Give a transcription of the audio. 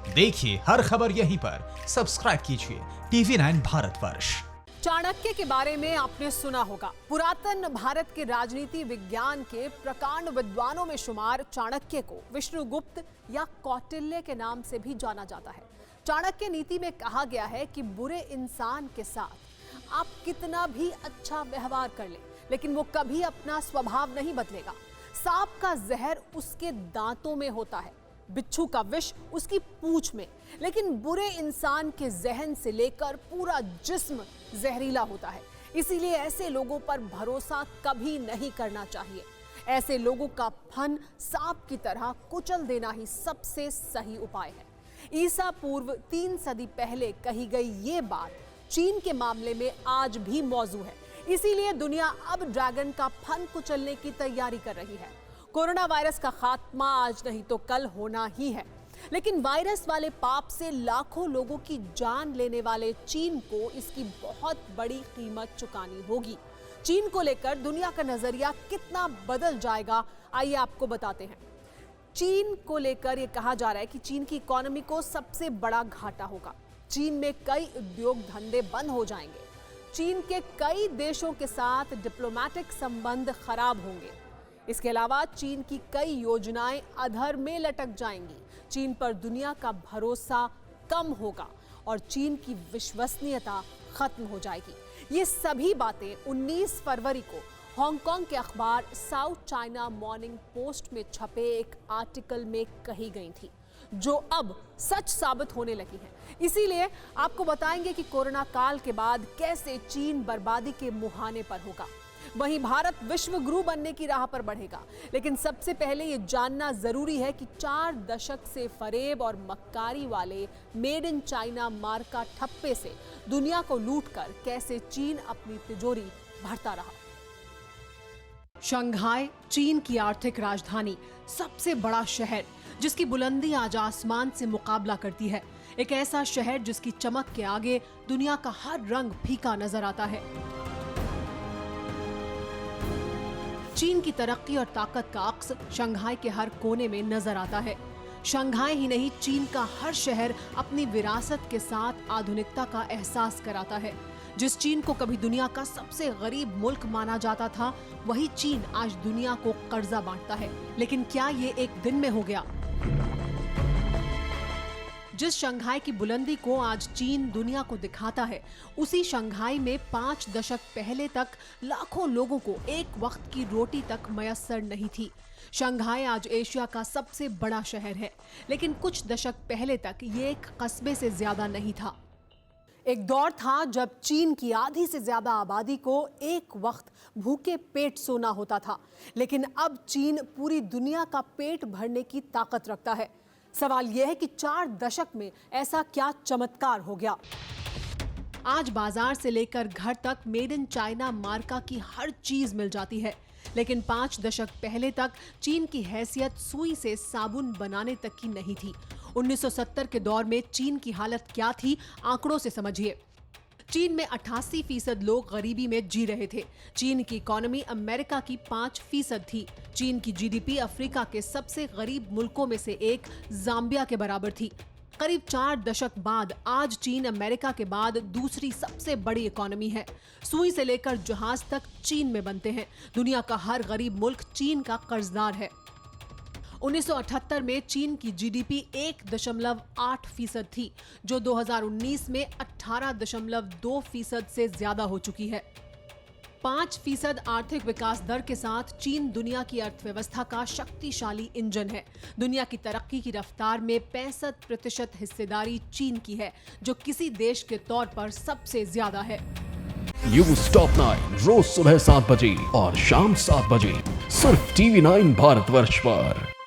देखिए हर खबर यहीं पर, सब्सक्राइब कीजिए TV9 भारतवर्ष। चाणक्य के बारे में आपने सुना होगा। पुरातन भारत के राजनीति विज्ञान के प्रकांड विद्वानों में शुमार चाणक्य को विष्णुगुप्त या कौटिल्य के नाम से भी जाना जाता है। चाणक्य नीति में कहा गया है कि बुरे इंसान के साथ आप कितना भी अच्छा व्यवहार कर ले, लेकिन वो कभी अपना स्वभाव नहीं बदलेगा। सांप का जहर उसके दांतों में होता है, बिच्छू का विष उसकी पूंछ में, लेकिन बुरे इंसान के जहन से लेकर पूरा जिस्म जहरीला होता है। इसीलिए ऐसे लोगों पर भरोसा कभी नहीं करना चाहिए। ऐसे लोगों का फन सांप की तरह कुचल देना ही सबसे सही उपाय है। ईसा पूर्व 3 सदी पहले कही गई ये बात चीन के मामले में आज भी मौजू है। इसीलिए दुनिया अब ड्रैगन का फन कुचलने की तैयारी कर रही है। कोरोना वायरस का खात्मा आज नहीं तो कल होना ही है, लेकिन वायरस वाले पाप से लाखों लोगों की जान लेने वाले चीन को इसकी बहुत बड़ी कीमत चुकानी होगी। चीन को लेकर दुनिया का नजरिया कितना बदल जाएगा, आइए आपको बताते हैं। चीन को लेकर यह कहा जा रहा है कि चीन की इकोनॉमी को सबसे बड़ा घाटा होगा। चीन में कई उद्योग धंधे बंद हो जाएंगे। चीन के कई देशों के साथ डिप्लोमेटिक संबंध खराब होंगे। इसके अलावा चीन की कई योजनाएं अधर में लटक जाएंगी। चीन पर दुनिया का भरोसा कम होगा और चीन की विश्वसनीयता खत्म हो जाएगी। ये सभी बातें 19 फरवरी को हांगकांग के अखबार साउथ चाइना मॉर्निंग पोस्ट में छपे एक आर्टिकल में कही गई थी, जो अब सच साबित होने लगी है। इसीलिए आपको बताएंगे कि कोरोना काल के बाद कैसे चीन बर्बादी के मुहाने पर होगा, वहीं भारत विश्व गुरु बनने की राह पर बढ़ेगा। लेकिन सबसे पहले ये जानना जरूरी है कि 4 दशक से फरेब और मक्कारी वाले मेड इन चाइना मार्का ठप्पे से दुनिया को लूटकर कैसे चीन अपनी तिजोरी भरता रहा। शंघाई चीन की आर्थिक राजधानी, सबसे बड़ा शहर जिसकी बुलंदी आज आसमान से मुकाबला करती है। एक ऐसा शहर जिसकी चमक के आगे दुनिया का हर रंग फीका नजर आता है। चीन की तरक्की और ताकत का अक्स शंघाई के हर कोने में नजर आता है। शंघाई ही नहीं, चीन का हर शहर अपनी विरासत के साथ आधुनिकता का एहसास कराता है। जिस चीन को कभी दुनिया का सबसे गरीब मुल्क माना जाता था, वही चीन आज दुनिया को कर्जा बांटता है। लेकिन क्या ये एक दिन में हो गया? जिस शंघाई की बुलंदी को आज चीन दुनिया को दिखाता है, उसी शंघाई में 5 दशक पहले तक लाखों लोगों को एक वक्त की रोटी तक मयस्सर नहीं थी। शंघाई आज एशिया का सबसे बड़ा शहर है, लेकिन कुछ दशक पहले तक ये एक कस्बे से ज्यादा नहीं था। एक दौर था जब चीन की आधी से ज्यादा आबादी को एक वक्त भूखे पेट सोना होता था, लेकिन अब चीन पूरी दुनिया का पेट भरने की ताकत रखता है। सवाल यह है कि 4 दशक में ऐसा क्या चमत्कार हो गया? आज बाजार से लेकर घर तक मेड इन चाइना मार्का की हर चीज मिल जाती है, लेकिन 5 दशक पहले तक चीन की हैसियत सुई से साबुन बनाने तक की नहीं थी। 1970 के दौर में चीन की हालत क्या थी, आंकड़ों से समझिए। चीन में 88% लोग गरीबी में जी रहे थे। चीन की इकोनॉमी अमेरिका की 5% थी। चीन की जीडीपी अफ्रीका के सबसे गरीब मुल्कों में से एक जाम्बिया के बराबर थी। करीब 4 दशक बाद आज चीन अमेरिका के बाद दूसरी सबसे बड़ी इकोनॉमी है। सुई से लेकर जहाज तक चीन में बनते हैं। दुनिया का हर गरीब मुल्क चीन का कर्जदार है। 1978 में चीन की जीडीपी 1.8% थी, जो 2019 में 18.2% से ज्यादा हो चुकी है। 5% आर्थिक विकास दर के साथ चीन दुनिया की अर्थव्यवस्था का शक्तिशाली इंजन है। दुनिया की तरक्की की रफ्तार में 65% हिस्सेदारी चीन की है, जो किसी देश के तौर पर सबसे ज्यादा है। न्यूज़ टॉप 9 रोज सुबह 7 बजे और शाम 7 बजे सिर्फ TV9 भारतवर्ष पर।